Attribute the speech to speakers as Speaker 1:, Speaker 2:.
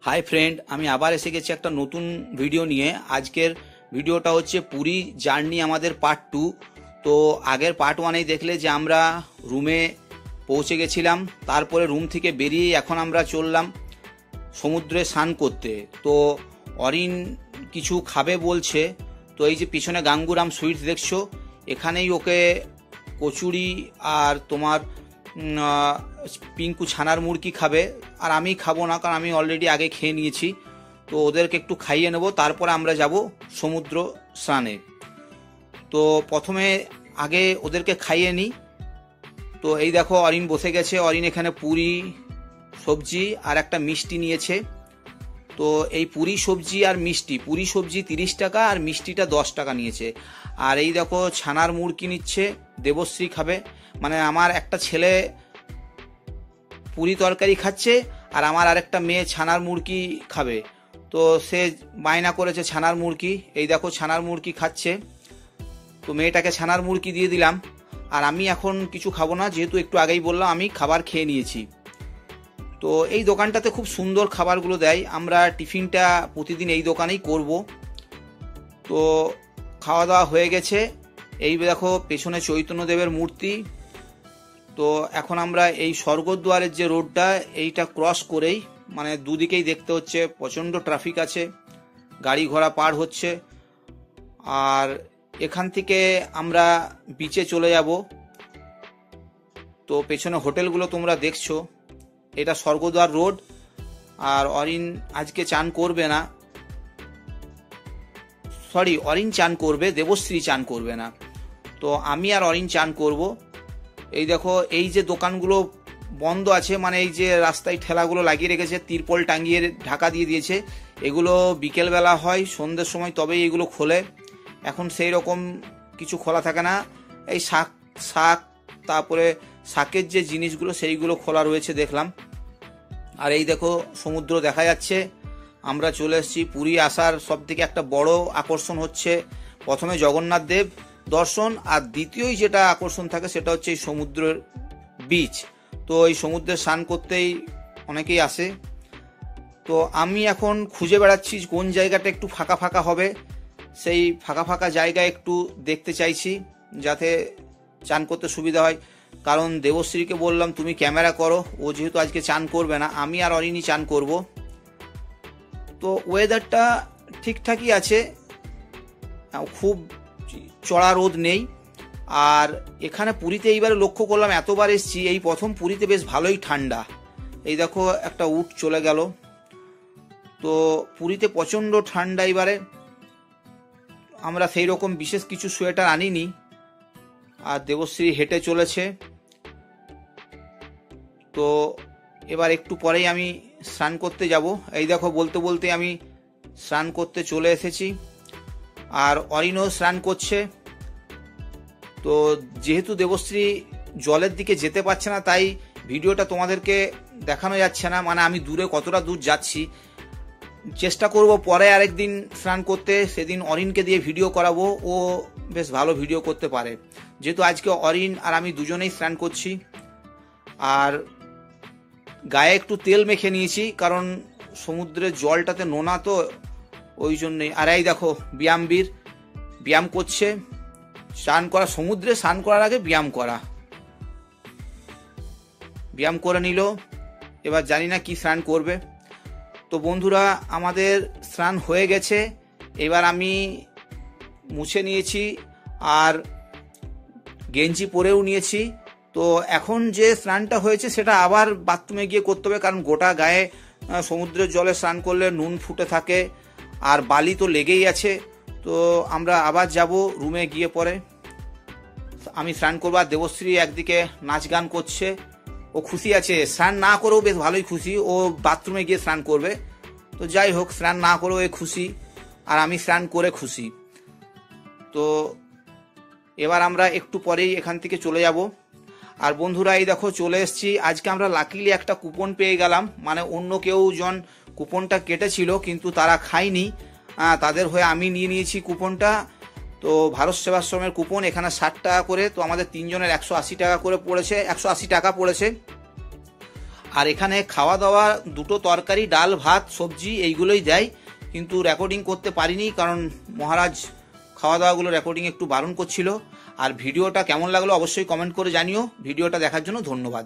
Speaker 1: Hi friend, আমি আবার এসে গেছি একটা নতুন ভিডিও নিয়ে। আজকের ভিডিওটা হচ্ছে পুরী জার্নি আমাদের পার্ট 2। তো আগের পার্ট 1-এই দেখলে যে আমরা রুমে পৌঁছে গেছিলাম, তারপরে রুম থেকে বেরিয়ে এখন আমরা চললাম সমুদ্রে স্নান করতে। তো অরিন কিছু খাবে বলছে, তো এই যে পিছনে গাঙ্গুরাম সুইটস দেখছো, এখানেই ওকে কচুরি আর তোমার পিঙ্কু ছানার মুরগি খাবে, আর আমি খাবো না কারণ আমি অলরেডি আগে খেয়ে নিয়েছি। তো ওদেরকে একটু খাইয়ে নেব, তারপরে আমরা যাব সমুদ্র স্নানে। তো প্রথমে আগে ওদেরকে খাইয়ে নিই। তো এই দেখো অরিন বসে গেছে। অরিন এখানে পুরি সবজি আর একটা মিষ্টি নিয়েছে। তো এই পুরি সবজি আর মিষ্টি, পুরি সবজি 30 টাকা আর মিষ্টিটা 10 টাকা নিয়েছে। আর এই দেখো ছানার মুরগি নিচ্ছে, দেবশ্রী খাবে। মানে আমার একটা ছেলে পুরি তরকারি খাচ্ছে আর আমার আরেকটা মেয়ে ছানার মুরগি খাবে। তো সে বায়না করেছে ছানার মুরগি। এই দেখো ছানার মুরগি খাচ্ছে। তো মেয়েটাকে ছানার মুরগি দিয়ে দিলাম। আর আমি এখন কিছু খাবো না, যেহেতু একটু আগেই বললাম আমি খাবার খেয়ে নিয়েছি। তো এই দোকানটাতে খুব সুন্দর খাবারগুলো দেয়। আমরা টিফিনটা প্রতিদিন এই দোকানেই করব। তো খাওয়া দাওয়া হয়ে গেছে। এই দেখো পেছনে চৈতন্যদেবের মূর্তি। তো এখন আমরা এই স্বর্গদ্বারের যে রোডটা, এইটা ক্রস করেই, মানে দুদিকেই দেখতে হচ্ছে প্রচণ্ড ট্রাফিক আছে, গাড়ি ঘোড়া পার হচ্ছে। আর এখান থেকে আমরা বিচে চলে যাব। তো পেছনে হোটেলগুলো তোমরা দেখছো, এটা স্বর্গদ্বার রোড। আর অরিন আজকে চান করবে না, সরি অরিন চান করবে, দেবশ্রী চান করবে না। তো আমি আর অরিন চান করব। এই দেখো এই যে দোকানগুলো বন্ধ আছে, মানে এই যে রাস্তায় ঠেলাগুলো লাগিয়ে রেখেছে, তিরপল টাঙিয়ে ঢাকা দিয়ে দিয়েছে, এগুলো বিকেলবেলা হয়, সন্ধ্যের সময় তবেই এগুলো খোলে। এখন সেই রকম কিছু খোলা থাকে না। এই শাক তারপরে শাকের যে জিনিসগুলো সেইগুলো খোলা রয়েছে দেখলাম। আর এই দেখো সমুদ্র দেখা যাচ্ছে। আমরা চলে এসেছি। পুরী আসার সব থেকে একটা বড় আকর্ষণ হচ্ছে প্রথমে জগন্নাথ দেব দর্শন, আর দ্বিতীয়ই যেটা আকর্ষণ থাকে সেটা হচ্ছে এই সমুদ্রের বিচ। তো এই সমুদ্রে স্নান করতেই অনেকেই আসে। তো আমি এখন খুঁজে বেড়াচ্ছি কোন জায়গাটা একটু ফাঁকা ফাঁকা হবে, সেই ফাঁকা ফাঁকা জায়গায় একটু দেখতে চাইছি যাতে চান করতে সুবিধা হয়। কারণ দেবশ্রীকে বললাম তুমি ক্যামেরা করো, ও যেহেতু আজকে চান করবে না, আমি আর অরিনই চান করব। তো ওয়েদারটা ঠিকঠাকই আছে, খুব চড়া রোদ নেই। আর এখানে পুরীতে এইবারে লক্ষ্য করলাম, এতবার এসেছি এই প্রথম পুরীতে বেশ ভালোই ঠান্ডা। এই দেখো একটা উট চলে গেল। তো পুরীতে প্রচণ্ড ঠান্ডা এবারে। আমরা সেই রকম বিশেষ কিছু সোয়েটার আনিনি। আর দেবশ্রী হেঁটে চলেছে। তো এবার একটু পরেই আমি স্নান করতে যাব। এই দেখো বলতে বলতে আমি স্নান করতে চলে এসেছি। আর অরিনও স্নান করছে। তো যেহেতু দেবশ্রী জলের দিকে যেতে পারছে না, তাই ভিডিওটা তোমাদেরকে দেখানো যাচ্ছে না, মানে আমি দূরে কতটা দূর যাচ্ছি। চেষ্টা করব পরে আরেকদিন স্নান করতে, সেদিন অরিনকে দিয়ে ভিডিও করাবো, ও বেশ ভালো ভিডিও করতে পারে। যেহেতু আজকে অরিন আর আমি দুজনেই স্নান করছি। আর গায়ে একটু তেল মেখে নিয়েছি, কারণ সমুদ্রের জলটাতে নোনা, তো ওই জন্যই। আর এই দেখো ব্যায়ামবীর ব্যায়াম করছে। স্নান করা, সমুদ্রে স্নান করার আগে ব্যায়াম করা, ব্যায়াম করে নিল। এবার জানি না কি স্নান করবে। তো বন্ধুরা আমাদের স্নান হয়ে গেছে। এবার আমি মুছে নিয়েছি আর গেঞ্জি পরেও নিয়েছি। তো এখন যে স্নানটা হয়েছে সেটা আবার বাথরুমে গিয়ে করতে হবে, কারণ গোটা গায়ে সমুদ্রের জলে স্নান করলে নুন ফুটে থাকে আর বালি তো লেগেই আছে। তো আমরা আবার যাব রুমে গিয়ে পরে আমি স্নান করবো। আর দেবশ্রী একদিকে নাচ গান করছে, ও খুশি আছে। স্নান না করেও বেশ ভালোই খুশি, ও বাথরুমে গিয়ে স্নান করবে। তো যাই হোক, স্নান না করেও এ খুশি, আর আমি স্নান করে খুশি। তো এবার আমরা একটু পরেই এখান থেকে চলে যাব। আর বন্ধুরা এই দেখো চলে এসেছি। আজকে আমরা লাকিলি একটা কুপন পেয়ে গেলাম, মানে অন্য কেউ জন কুপনটা কেটেছিল কিন্তু তারা খায়নি, তাদের হয়ে আমি নিয়ে নিয়েছি কুপনটা। তো ভারত সেবাশ্রমের কুপন, এখানে 60 টাকা করে। তো আমাদের তিনজনের 180 টাকা করে পড়েছে, 180 টাকা পড়েছে। আর এখানে খাওয়া দাওয়া দুটো তরকারি, ডাল, ভাত, সবজি এইগুলোই দেয়, কিন্তু রেকর্ডিং করতে পারিনি কারণ মহারাজ খাওয়া দাওয়াগুলো রেকর্ডিং একটু বারণ করছিল। আর ভিডিওটা কেমন লাগলো অবশ্যই কমেন্ট করে জানিও। ভিডিওটা দেখার জন্য ধন্যবাদ।